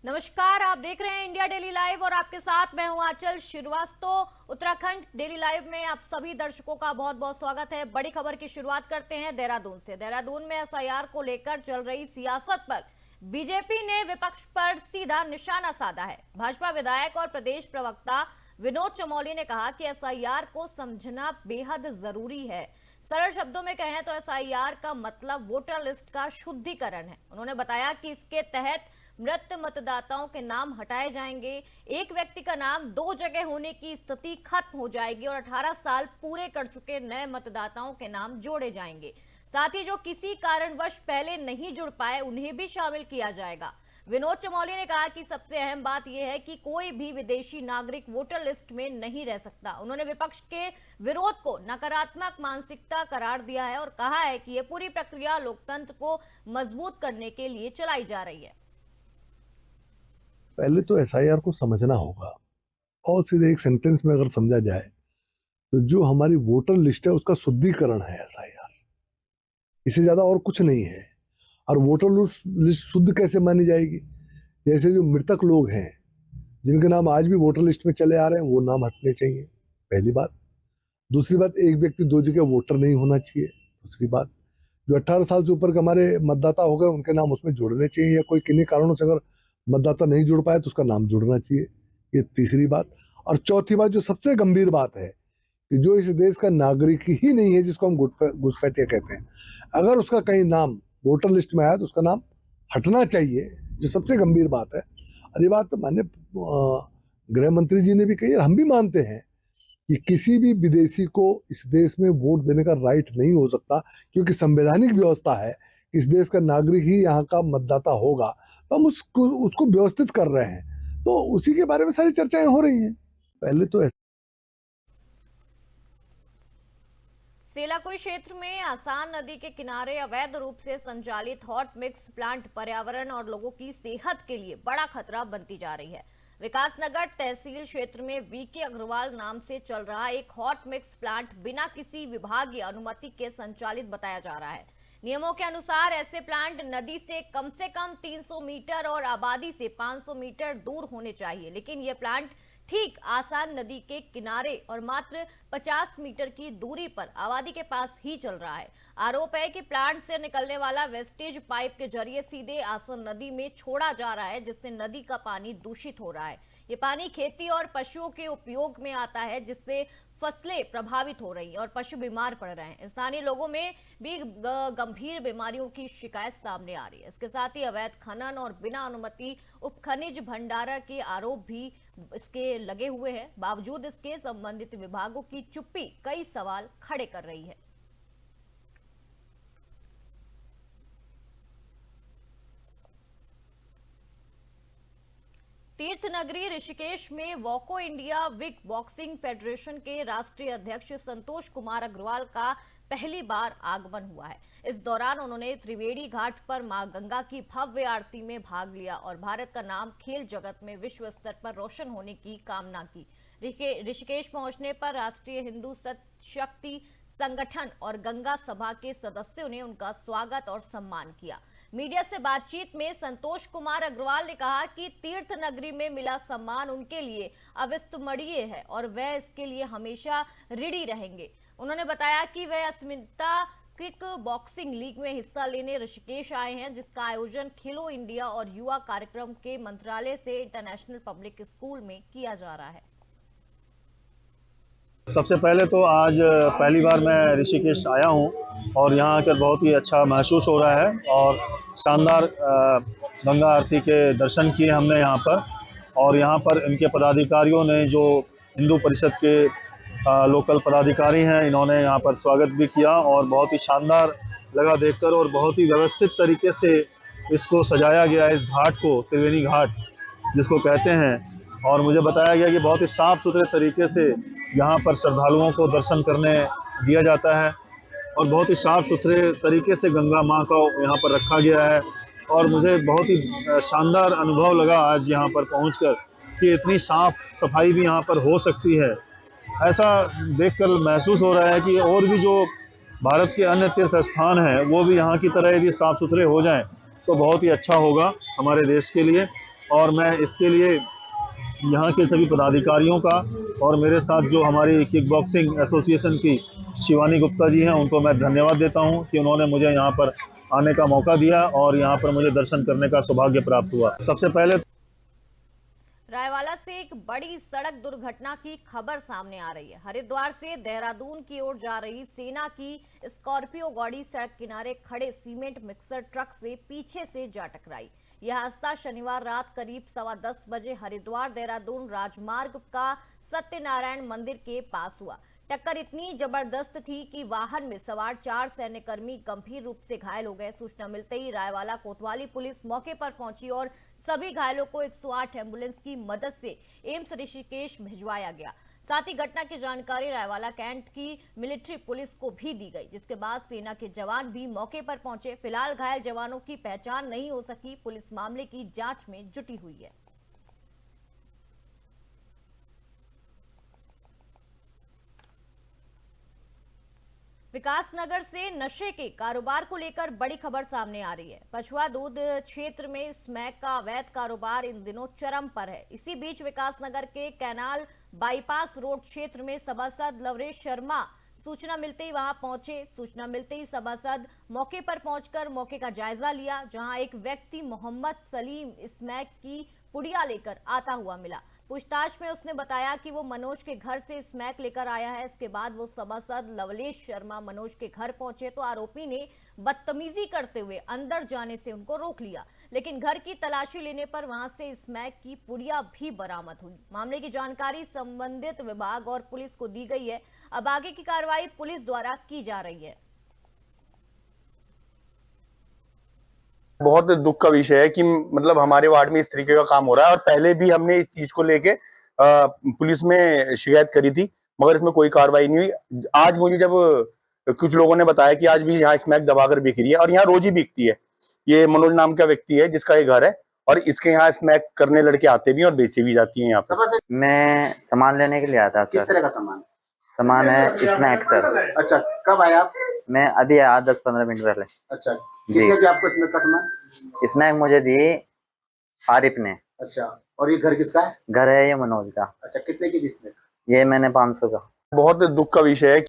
नमस्कार, आप देख रहे हैं इंडिया डेली लाइव और आपके साथ मैं हूं आंचल श्रीवास्तव। उत्तराखंड डेली लाइव में आप सभी दर्शकों का बहुत बहुत स्वागत है। बड़ी खबर की शुरुआत करते हैं देहरादून से। देहरादून में एसआईआर को लेकर चल रही सियासत पर बीजेपी ने विपक्ष पर सीधा निशाना साधा है। भाजपा विधायक और प्रदेश प्रवक्ता विनोद चमोली ने कहा कि एसआईआर को समझना बेहद जरूरी है। सरल शब्दों में कहें तो एसआईआर का मतलब वोटर लिस्ट का शुद्धिकरण है। उन्होंने बताया कि इसके तहत मृत मतदाताओं के नाम हटाए जाएंगे, एक व्यक्ति का नाम दो जगह होने की स्थिति खत्म हो जाएगी और 18 साल पूरे कर चुके नए मतदाताओं के नाम जोड़े जाएंगे। साथ ही जो किसी कारणवश पहले नहीं जुड़ पाए उन्हें भी शामिल किया जाएगा। विनोद चमोली ने कहा कि सबसे अहम बात यह है कि कोई भी विदेशी नागरिक वोटर लिस्ट में नहीं रह सकता। उन्होंने विपक्ष के विरोध को नकारात्मक मानसिकता करार दिया है और कहा है कि यह पूरी प्रक्रिया लोकतंत्र को मजबूत करने के लिए चलाई जा रही है। पहले तो एसआईआर को समझना होगा और सीधे एक सेंटेंस में अगर समझा जाए तो जो हमारी वोटर लिस्ट है उसका शुद्धिकरण है एसआईआर, इससे ज्यादा और कुछ नहीं है। और वोटर लिस्ट शुद्ध कैसे मानी जाएगी? जैसे जो मृतक लोग हैं जिनके नाम आज भी वोटर लिस्ट में चले आ रहे हैं वो नाम हटने चाहिए, पहली बात। दूसरी बात, एक व्यक्ति दो जगह वोटर नहीं होना चाहिए। दूसरी बात, जो 18 साल से ऊपर के हमारे मतदाता हो गए उनके नाम उसमें जोड़ने चाहिए, या कोई किन्हीं कारणों से अगर मतदाता नहीं जुड़ पाए तो उसका नाम जुड़ना चाहिए, ये तीसरी बात। और चौथी बात जो सबसे गंभीर बात है कि जो इस देश का नागरिक ही नहीं है, जिसको हम घुसपैठिया कहते हैं, अगर उसका कहीं नाम वोटर लिस्ट में आया तो उसका नाम हटना चाहिए, जो सबसे गंभीर बात है। और ये बात माननीय गृह मंत्री जी ने भी कही और हम भी मानते हैं कि किसी भी विदेशी को इस देश में वोट देने का राइट नहीं हो सकता, क्योंकि संवैधानिक व्यवस्था है कि इस देश का नागरिक ही यहाँ का मतदाता होगा। तो हम उसको व्यवस्थित कर रहे हैं, तो उसी के बारे में सारी चर्चाएं हो रही हैं। पहले तो सेलाकुई क्षेत्र में आसान नदी के किनारे अवैध रूप से संचालित हॉट मिक्स प्लांट पर्यावरण और लोगों की सेहत के लिए बड़ा खतरा बनती जा रही है। विकासनगर तहसील क्षेत्र में वीके अग्रवाल नाम से चल रहा एक हॉट मिक्स प्लांट बिना किसी विभागीय अनुमति के संचालित बताया जा रहा है। नियमों के अनुसार ऐसे प्लांट नदी से कम 300 मीटर और आबादी से 500 मीटर दूर होने चाहिए, लेकिन यह प्लांट ठीक आसान नदी के किनारे और मात्र 50 मीटर की दूरी पर आबादी के पास ही चल रहा है। आरोप है कि प्लांट से निकलने वाला वेस्टेज पाइप के जरिए सीधे आसन नदी में छोड़ा जा रहा है, जिससे नदी का पानी दूषित हो रहा है। ये पानी खेती और पशुओं के उपयोग में आता है, जिससे फसलें प्रभावित हो रही हैं और पशु बीमार पड़ रहे हैं। स्थानीय लोगों में भी गंभीर बीमारियों की शिकायत सामने आ रही है। इसके साथ ही अवैध खनन और बिना अनुमति उपखनिज भंडारण के आरोप भी इसके लगे हुए हैं। बावजूद इसके संबंधित विभागों की चुप्पी कई सवाल खड़े कर रही है। तीर्थ नगरी ऋषिकेश में वॉको इंडिया विग बॉक्सिंग फेडरेशन के राष्ट्रीय अध्यक्ष संतोष कुमार अग्रवाल का पहली बार आगमन हुआ है। इस दौरान उन्होंने त्रिवेणी घाट पर मां गंगा की भव्य आरती में भाग लिया और भारत का नाम खेल जगत में विश्व स्तर पर रोशन होने की कामना की। ऋषिकेश पहुंचने पर राष्ट्रीय हिंदू शक्ति संगठन और गंगा सभा के सदस्यों ने उनका स्वागत और सम्मान किया। मीडिया से बातचीत में संतोष कुमार अग्रवाल ने कहा कि तीर्थ नगरी में मिला सम्मान उनके लिए अविस्मरणीय है और वह इसके लिए हमेशा ऋणी रहेंगे। उन्होंने बताया कि वह अस्मिता किक बॉक्सिंग लीग में हिस्सा लेने ऋषिकेश आए हैं, जिसका आयोजन खेलो इंडिया और युवा कार्यक्रम के मंत्रालय से इंटरनेशनल पब्लिक स्कूल में किया जा रहा है। सबसे पहले तो आज पहली बार मैं ऋषिकेश आया हूं और यहाँ आकर बहुत ही अच्छा महसूस हो रहा है और शानदार गंगा आरती के दर्शन किए हमने यहाँ पर। और यहाँ पर इनके पदाधिकारियों ने, जो हिंदू परिषद के लोकल पदाधिकारी हैं, इन्होंने यहाँ पर स्वागत भी किया और बहुत ही शानदार लगा देखकर और बहुत ही व्यवस्थित तरीके से इसको सजाया गया, इस घाट को, त्रिवेणी घाट जिसको कहते हैं। और मुझे बताया गया कि बहुत ही साफ सुथरे तरीके से यहाँ पर श्रद्धालुओं को दर्शन करने दिया जाता है और बहुत ही साफ सुथरे तरीके से गंगा माँ को यहाँ पर रखा गया है। और मुझे बहुत ही शानदार अनुभव लगा आज यहाँ पर पहुँचकर कि इतनी साफ सफाई भी यहाँ पर हो सकती है। ऐसा देखकर महसूस हो रहा है कि और भी जो भारत के अन्य तीर्थ स्थान हैं वो भी यहाँ की तरह यदि साफ सुथरे हो जाएं तो बहुत ही अच्छा होगा हमारे देश के लिए। और मैं इसके लिए यहाँ के सभी पदाधिकारियों का और मेरे साथ जो हमारी किक बॉक्सिंग एसोसिएशन की शिवानी गुप्ता जी हैं, उनको मैं धन्यवाद देता हूँ कि उन्होंने मुझे यहाँ पर आने का मौका दिया और यहाँ पर मुझे दर्शन करने का सौभाग्य प्राप्त हुआ। सबसे पहले रायवाला से एक बड़ी सड़क दुर्घटना की खबर सामने आ रही है। हरिद्वार से देहरादून की ओर जा रही सेना की स्कॉर्पियो गाड़ी सड़क किनारे खड़े सीमेंट मिक्सर ट्रक से पीछे से जा टकराई। यह हादसा शनिवार रात करीब 10:15 बजे हरिद्वार देहरादून राजमार्ग का सत्यनारायण मंदिर के पास हुआ। टक्कर इतनी जबरदस्त थी कि वाहन में सवार 4 सैन्यकर्मी गंभीर रूप से घायल हो गए। सूचना मिलते ही रायवाला कोतवाली पुलिस मौके पर पहुंची और सभी घायलों को 108 एम्बुलेंस की मदद से एम्स ऋषिकेश भिजवाया गया। साथ ही घटना की जानकारी रायवाला कैंट की मिलिट्री पुलिस को भी दी गई, जिसके बाद सेना के जवान भी मौके पर पहुंचे। फिलहाल घायल जवानों की पहचान नहीं हो सकी। पुलिस मामले की जांच में जुटी हुई है। विकासनगर से नशे के कारोबार को लेकर बड़ी खबर सामने आ रही है। पछुआ दूध क्षेत्र में स्मैक का अवैध कारोबार इन दिनों चरम पर है। इसी बीच विकासनगर के कैनाल बाईपास रोड क्षेत्र में सभासद लवरेश शर्मा सूचना मिलते ही वहां पहुंचे। सूचना मिलते ही सभासद मौके पर पहुंचकर मौके का जायजा लिया, जहां एक व्यक्ति मोहम्मद सलीम स्मैक की पुड़िया लेकर आता हुआ मिला। पूछताछ में उसने बताया कि वो मनोज के घर से स्मैक लेकर आया है। इसके बाद वो सभासद लवलेश शर्मा मनोज के घर पहुंचे तो आरोपी ने बदतमीजी करते हुए अंदर जाने से उनको रोक लिया, लेकिन घर की तलाशी लेने पर वहां से स्मैक की पुड़िया भी बरामद हुई। मामले की जानकारी संबंधित विभाग और पुलिस को दी गई है। अब आगे की कार्रवाई पुलिस द्वारा की जा रही है। बहुत दुख का विषय है कि मतलब हमारे वार्ड में इस तरीके का काम हो रहा है और पहले भी हमने इस चीज को लेके पुलिस में शिकायत करी थी, मगर इसमें कोई कार्रवाई नहीं हुई। आज मुझे जब कुछ लोगों ने बताया कि आज भी यहाँ स्मैक दबाकर बिक रही है और यहाँ रोज ही बिकती है। ये मनोज नाम का व्यक्ति है जिसका ये घर है और इसके यहाँ स्मैक करने लड़के आते भी और बेचे भी जाती है यहाँ पे। मैं सामान लेने के लिए आया था सर। किस तरह का सामान? सामान है स्नैक सर। अच्छा, कब आए आप? मैं अभी आया 10-15 मिनट पहले। अच्छा, किसने दिया आपको स्नैक का सामान? स्नैक मुझे दी आरिफ ने। अच्छा, और ये घर किसका है? घर है ये मनोज का। अच्छा, कितने की दी स्नैक? ये मैंने 500 का। बहुत दुख का विषय है।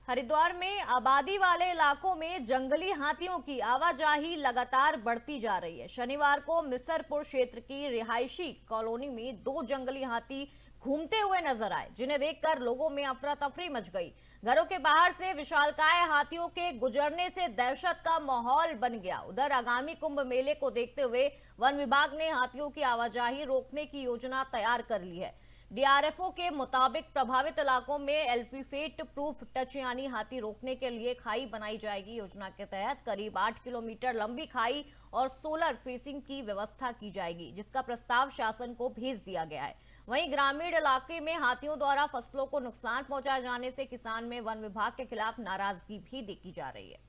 हरिद्वार में आबादी वाले इलाकों में जंगली हाथियों की आवाजाही लगातार बढ़ती जा रही है। शनिवार को मिसरपुर क्षेत्र की रिहायशी कॉलोनी में 2 जंगली हाथी घूमते हुए नजर आए, जिन्हें देखकर लोगों में अफरा तफरी मच गई। घरों के बाहर से विशालकाय हाथियों के गुजरने से दहशत का माहौल बन गया। उधर आगामी कुंभ मेले को देखते हुए वन विभाग ने हाथियों की आवाजाही रोकने की योजना तैयार कर ली है। डीआरएफओ के मुताबिक प्रभावित इलाकों में एल्फीफेट प्रूफ टच यानी हाथी रोकने के लिए खाई बनाई जाएगी। योजना के तहत करीब 8 किलोमीटर लंबी खाई और सोलर फेंसिंग की व्यवस्था की जाएगी, जिसका प्रस्ताव शासन को भेज दिया गया है। वहीं ग्रामीण इलाके में हाथियों द्वारा फसलों को नुकसान पहुंचाए जाने से किसान में वन विभाग के खिलाफ नाराजगी भी देखी जा रही है।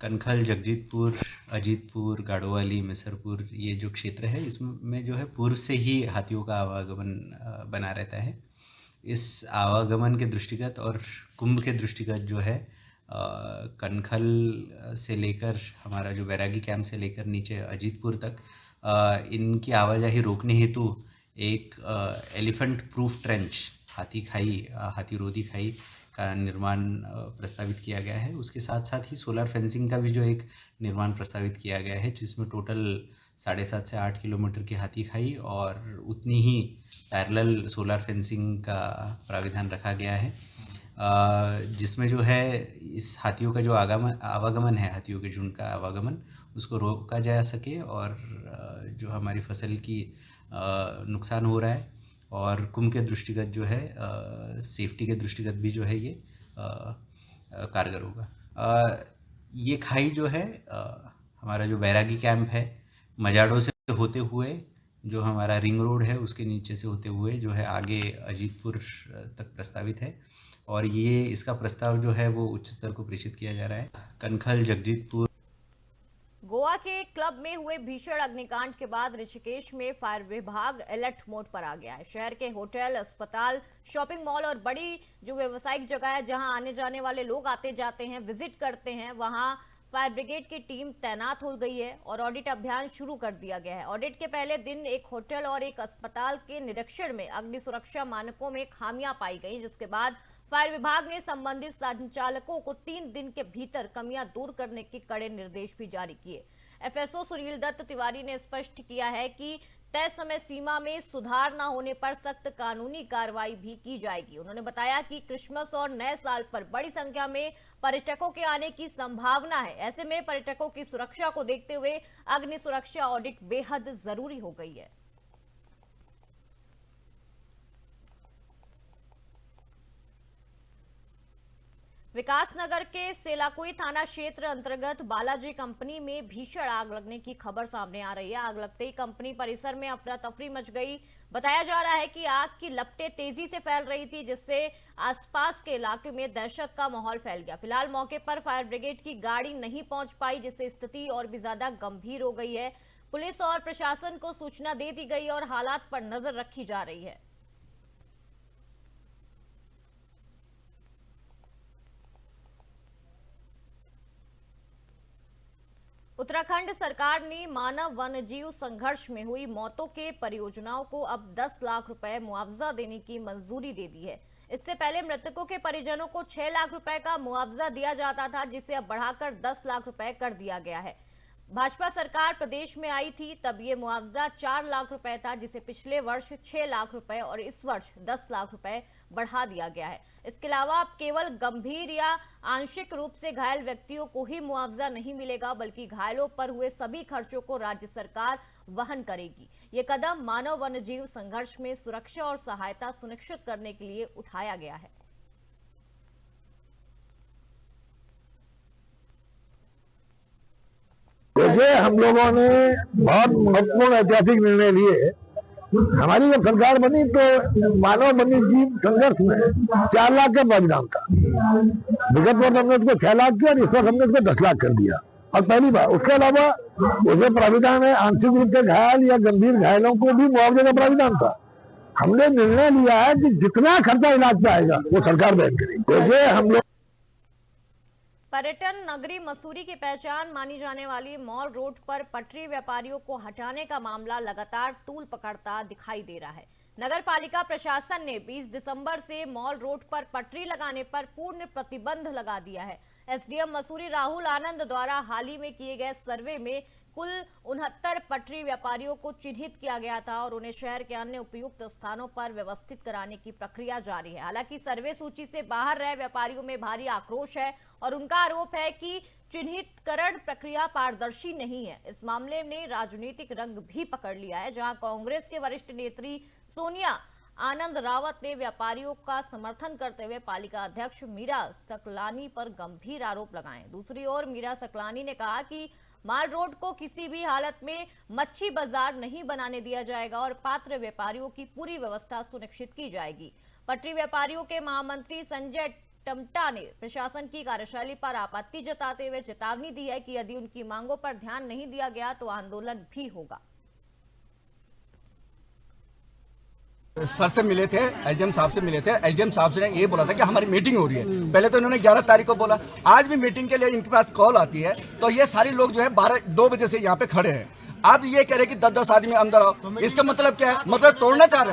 कनखल, जगजीतपुर, अजीतपुर, गाड़ोवाली, मिसरपुर, ये जो क्षेत्र है इसमें जो है पूर्व से ही हाथियों का आवागमन बना रहता है। इस आवागमन के दृष्टिगत और कुंभ के दृष्टिगत जो है कनखल से लेकर हमारा जो बैरागी कैंप से लेकर नीचे अजीतपुर तक इनकी आवाजाही रोकने हेतु एक एलिफेंट प्रूफ ट्रेंच हाथी रोधी खाई का निर्माण प्रस्तावित किया गया है। उसके साथ साथ ही सोलर फेंसिंग का भी जो एक निर्माण प्रस्तावित किया गया है, जिसमें टोटल 7.5 से 8 किलोमीटर की हाथी खाई और उतनी ही पैरेलल सोलर फेंसिंग का प्राविधान रखा गया है, जिसमें जो है इस हाथियों का जो आवागमन है, हाथियों के झुंड का आवागमन, उसको रोका जा सके और जो हमारी फसल की नुकसान हो रहा है और कुंभ के दृष्टिगत जो है सेफ्टी के दृष्टिगत भी जो है ये कारगर होगा। ये खाई जो है हमारा जो बैरागी कैंप है, मजाडो से होते हुए जो हमारा रिंग रोड है उसके नीचे से होते हुए जो है आगे अजीतपुर तक प्रस्तावित है और ये इसका प्रस्ताव जो है वो उच्च स्तर को प्रेषित किया जा रहा है। कनखल, जगजीतपुर। गोवा के एक क्लब में हुए भीषण अग्निकांड के बाद ऋषिकेश में फायर विभाग अलर्ट मोड पर आ गया है। शहर के होटल, अस्पताल, शॉपिंग मॉल और बड़ी जो व्यावसायिक जगह है जहां आने जाने वाले लोग आते जाते हैं, विजिट करते हैं, वहां फायर ब्रिगेड की टीम तैनात हो गई है और ऑडिट अभियान शुरू कर दिया गया है। ऑडिट के पहले दिन एक होटल और एक अस्पताल के निरीक्षण में अग्नि सुरक्षा मानकों में खामियां पाई गई, जिसके बाद फायर विभाग ने संबंधित संचालकों को 3 दिन के भीतर कमियां दूर करने के कड़े निर्देश भी जारी किए। एफएसओ सुनील दत्त तिवारी ने स्पष्ट किया है कि तय समय सीमा में सुधार न होने पर सख्त कानूनी कार्रवाई भी की जाएगी। उन्होंने बताया कि क्रिसमस और नए साल पर बड़ी संख्या में पर्यटकों के आने की संभावना है। ऐसे में पर्यटकों की सुरक्षा को देखते हुए अग्नि सुरक्षा ऑडिट बेहद जरूरी हो गई है। विकासनगर के सेलाकुई थाना क्षेत्र अंतर्गत बालाजी कंपनी में भीषण आग लगने की खबर सामने आ रही है। आग लगते ही कंपनी परिसर में अफरा तफरी मच गई। बताया जा रहा है कि आग की लपटें तेजी से फैल रही थी, जिससे आसपास के इलाके में दहशत का माहौल फैल गया। फिलहाल मौके पर फायर ब्रिगेड की गाड़ी नहीं पहुंच पाई, जिससे स्थिति और भी ज्यादा गंभीर हो गई है। पुलिस और प्रशासन को सूचना दे दी गई और हालात पर नजर रखी जा रही है। उत्तराखंड सरकार ने मानव वन्यजीव संघर्ष में हुई मौतों के परियोजनाओं को अब 10 लाख रुपए मुआवजा देने की मंजूरी दे दी है। इससे पहले मृतकों के परिजनों को 6 लाख रुपए का मुआवजा दिया जाता था, जिसे अब बढ़ाकर 10 लाख रुपए कर दिया गया है। भाजपा सरकार प्रदेश में आई थी तब ये मुआवजा 4 लाख रुपए था, जिसे पिछले वर्ष 6 लाख रुपए और इस वर्ष 10 लाख रुपए बढ़ा दिया गया है। इसके अलावा अब केवल गंभीर या आंशिक रूप से घायल व्यक्तियों को ही मुआवजा नहीं मिलेगा, बल्कि घायलों पर हुए सभी खर्चों को राज्य सरकार वहन करेगी। ये कदम मानव वन्यजीव संघर्ष में सुरक्षा और सहायता सुनिश्चित करने के लिए उठाया गया है। देखिए, हम लोगों ने बहुत महत्वपूर्ण ऐतिहासिक निर्णय लिए। हमारी जब सरकार बनी तो मानव वन्यजीव संघर्ष में 4 लाख का प्रावधान था। विगत वर्ष हमने उसको 6 लाख किया और इस वर्ष हमने उसको 10 लाख कर दिया, और पहली बार। उसके अलावा उसमें प्राविधान है आंशिक रूप से घायल या गंभीर घायलों को भी मुआवजे का प्राविधान था। हमने निर्णय लिया है कि जितना खर्चा इलाज पे आएगा वो सरकार वहन करेगी। देखिए, हम लोग पर्यटन नगरी मसूरी की पहचान मानी जाने वाली मॉल रोड पर पटरी व्यापारियों को हटाने का मामला लगातार तूल पकड़ता दिखाई दे रहा है। नगर पालिका प्रशासन ने 20 दिसंबर से मॉल रोड पर पटरी लगाने पर पूर्ण प्रतिबंध लगा दिया है। एसडीएम मसूरी राहुल आनंद द्वारा हाल ही में किए गए सर्वे में कुल 69 पटरी व्यापारियों को चिन्हित किया गया था और उन्हें शहर के अन्य उपयुक्त स्थानों पर व्यवस्थित कराने की प्रक्रिया जारी है। हालांकि सर्वे सूची से बाहर रहे व्यापारियों में भारी आक्रोश है और उनका आरोप है कि चिन्हितकरण प्रक्रिया पारदर्शी नहीं है। इस मामले ने राजनीतिक रंग भी पकड़ लिया है, जहां कांग्रेस के वरिष्ठ नेत्री सोनिया आनंद रावत ने व्यापारियों का समर्थन करते हुए पालिका अध्यक्ष मीरा सकलानी पर गंभीर आरोप लगाए। दूसरी ओर मीरा सकलानी ने कहा कि माल रोड को किसी भी हालत में मच्छी बाजार नहीं बनाने दिया जाएगा और पात्र व्यापारियों की पूरी व्यवस्था सुनिश्चित की जाएगी। पटरी व्यापारियों के महामंत्री संजय टमटा ने प्रशासन की कार्यशैली पर आपत्ति जताते हुए चेतावनी दी है कि यदि उनकी मांगों पर ध्यान नहीं दिया गया तो आंदोलन भी होगा। सर से मिले थे, एसडीएम साहब से मिले थे। एसडीएम साहब ने ये बोला था कि हमारी मीटिंग हो रही है। पहले तो इन्होंने 11 तारीख को बोला, आज भी मीटिंग के लिए इनके पास कॉल आती है तो ये सारे लोग जो है 2 बजे से यहाँ पे खड़े हैं। आप ये कह रहे हैं कि 10-10 आदमी अंदर आओ, इसका मतलब क्या है? मतलब तोड़ना चाह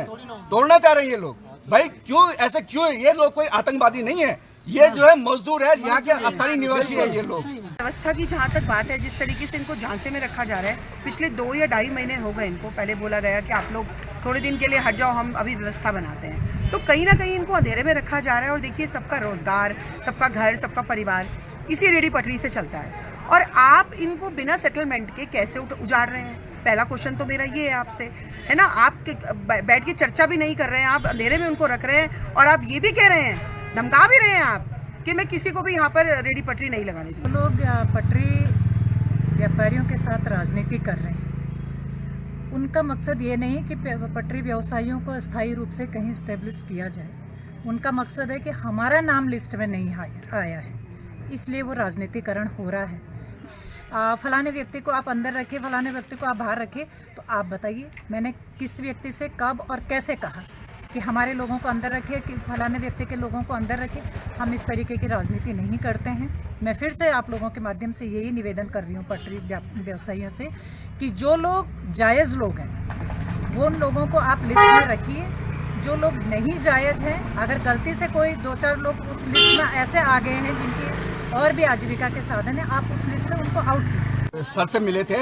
रहे हैं ये लोग। भाई क्यों ऐसे क्यों? ये लोग कोई आतंकवादी नहीं है, ये जो है मजदूर है, यहाँ के स्थानीय निवासी है ये लोग। व्यवस्था की जहाँ तक बात है, जिस तरीके से इनको झांसे में रखा जा रहा है, पिछले 2 या 2.5 महीने हो गए इनको। पहले बोला गया कि आप लोग थोड़े दिन के लिए हट जाओ, हम अभी व्यवस्था बनाते हैं। तो कहीं ना कहीं इनको अंधेरे में रखा जा रहा है। और देखिए, सबका रोजगार, सबका घर, सबका परिवार इसी रेडी पटरी से चलता है और आप इनको बिना सेटलमेंट के कैसे उजाड़ रहे हैं? पहला क्वेश्चन तो मेरा ये है आपसे, है ना। आप बैठ के चर्चा भी नहीं कर रहे हैं, आप अंधेरे में उनको रख रहे हैं और आप ये भी कह रहे हैं, धमका भी रहे हैं आप कि मैं किसी को भी यहाँ पर रेडी पटरी नहीं लगाने दूँ। लोग पटरी व्यापारियों के साथ राजनीति कर रहे हैं। उनका मकसद ये नहीं कि पटरी व्यवसायियों को अस्थायी रूप से कहीं स्टेब्लिश किया जाए। उनका मकसद है कि हमारा नाम लिस्ट में नहीं आया है, इसलिए वो राजनीतिकरण हो रहा है। फलाने व्यक्ति को आप अंदर रखिए, फलाने व्यक्ति को आप बाहर रखिए। तो आप बताइए, मैंने किस व्यक्ति से कब और कैसे कहा? कि हमारे लोगों को अंदर रखे, कि फलाने व्यक्ति के लोगों को अंदर रखे। हम इस तरीके की राजनीति नहीं करते हैं। मैं फिर से आप लोगों के माध्यम से यही निवेदन कर रही हूँ पटरी व्यवसायियों से कि जो लोग जायज़ लोग हैं वो उन लोगों को आप लिस्ट में रखिए। जो लोग नहीं जायज़ हैं, अगर गलती से कोई 2-4 लोग उस लिस्ट में ऐसे आ गए हैं जिनकी और भी आजीविका के साधन है, आप उस लिस्ट से उनको आउट कीजिए। सर से मिले थे।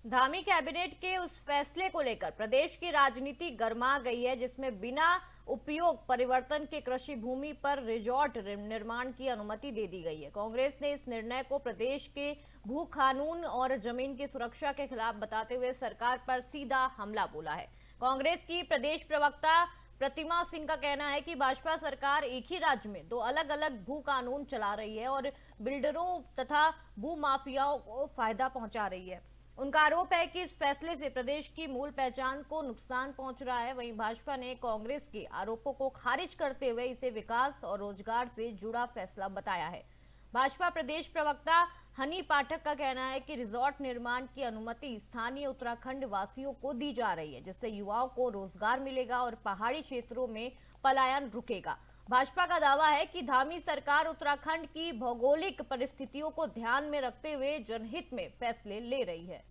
धामी कैबिनेट के उस फैसले को लेकर प्रदेश की राजनीति गर्मा गई है, जिसमें बिना उपयोग परिवर्तन के कृषि भूमि पर रिजॉर्ट निर्माण की अनुमति दे दी गई है। कांग्रेस ने इस निर्णय को प्रदेश के भू कानून और जमीन की सुरक्षा के खिलाफ बताते हुए सरकार पर सीधा हमला बोला है। कांग्रेस की प्रदेश प्रवक्ता प्रतिमा सिंह का कहना है कि भाजपा सरकार एक ही राज्य में 2 अलग अलग भू कानून चला रही है और बिल्डरों तथा भू माफियाओं को फायदा पहुंचा रही है। उनका आरोप है कि इस फैसले से प्रदेश की मूल पहचान को नुकसान पहुंच रहा है। वहीं भाजपा ने कांग्रेस के आरोपों को खारिज करते हुए इसे विकास और रोजगार से जुड़ा फैसला बताया है। भाजपा प्रदेश प्रवक्ता हनी पाठक का कहना है कि रिजॉर्ट निर्माण की अनुमति स्थानीय उत्तराखंड वासियों को दी जा रही है, जिससे युवाओं को रोजगार मिलेगा और पहाड़ी क्षेत्रों में पलायन रुकेगा। भाजपा का दावा है कि धामी सरकार उत्तराखंड की भौगोलिक परिस्थितियों को ध्यान में रखते हुए जनहित में फैसले ले रही है।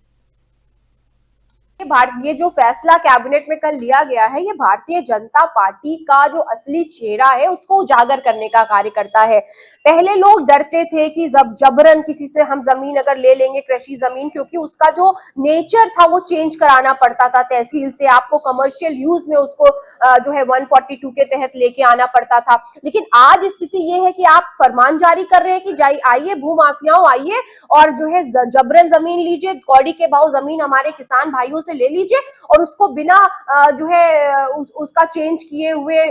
ये जो फैसला कैबिनेट में कल लिया गया है, ये भारतीय जनता पार्टी का जो असली चेहरा है उसको उजागर करने का कार्य करता है। पहले लोग डरते थे कि जबरन किसी से हम जमीन अगर ले लेंगे, कृषि जमीन, क्योंकि उसका जो नेचर था वो चेंज कराना पड़ता था तहसील से, आपको कमर्शियल यूज में उसको जो है 142 के तहत लेके आना पड़ता था। लेकिन आज स्थिति ये है कि आप फरमान जारी कर रहे हैं कि आइए भू माफियाओं, आइए और जो है जबरन जमीन लीजिए, कौड़ी के भाव जमीन हमारे किसान भाइयों से ले लीजिए और उसको बिना जो है उसका चेंज किए हुए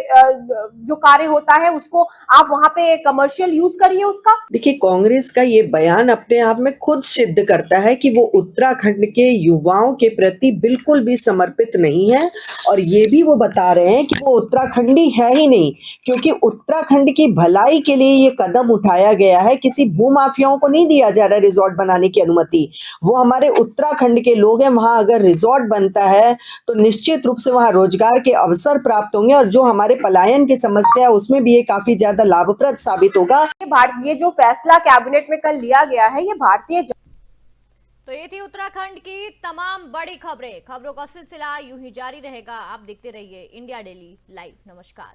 जो कार्य होता है उसको आप वहां पे कमर्शियल यूज करिए उसका। देखिए, कांग्रेस का ये बयान अपने आप में खुद सिद्ध करता है कि वो उत्तराखंड के युवाओं के प्रति बिल्कुल भी समर्पित नहीं है और ये भी वो बता रहे हैं कि वो उत्तराखंडी है ही नहीं, क्योंकि उत्तराखंड की भलाई के लिए ये कदम उठाया गया है। किसी भूमाफियाओं को नहीं दिया जा रहा है रिजॉर्ट बनाने की अनुमति। वो हमारे उत्तराखंड के लोग हैं। वहां अगर रिजॉर्ट बनता है तो निश्चित रूप से वहां रोजगार के अवसर प्राप्त होंगे और जो हमारे पलायन की समस्या है उसमें भी ये काफी ज्यादा लाभप्रद साबित होगा। ये जो फैसला कैबिनेट में कल लिया गया है, ये भारतीय तो ये थी उत्तराखंड की तमाम बड़ी खबरों का सिलसिला यूं ही जारी रहेगा। आप देखते रहिए इंडिया डेली लाइव। नमस्कार।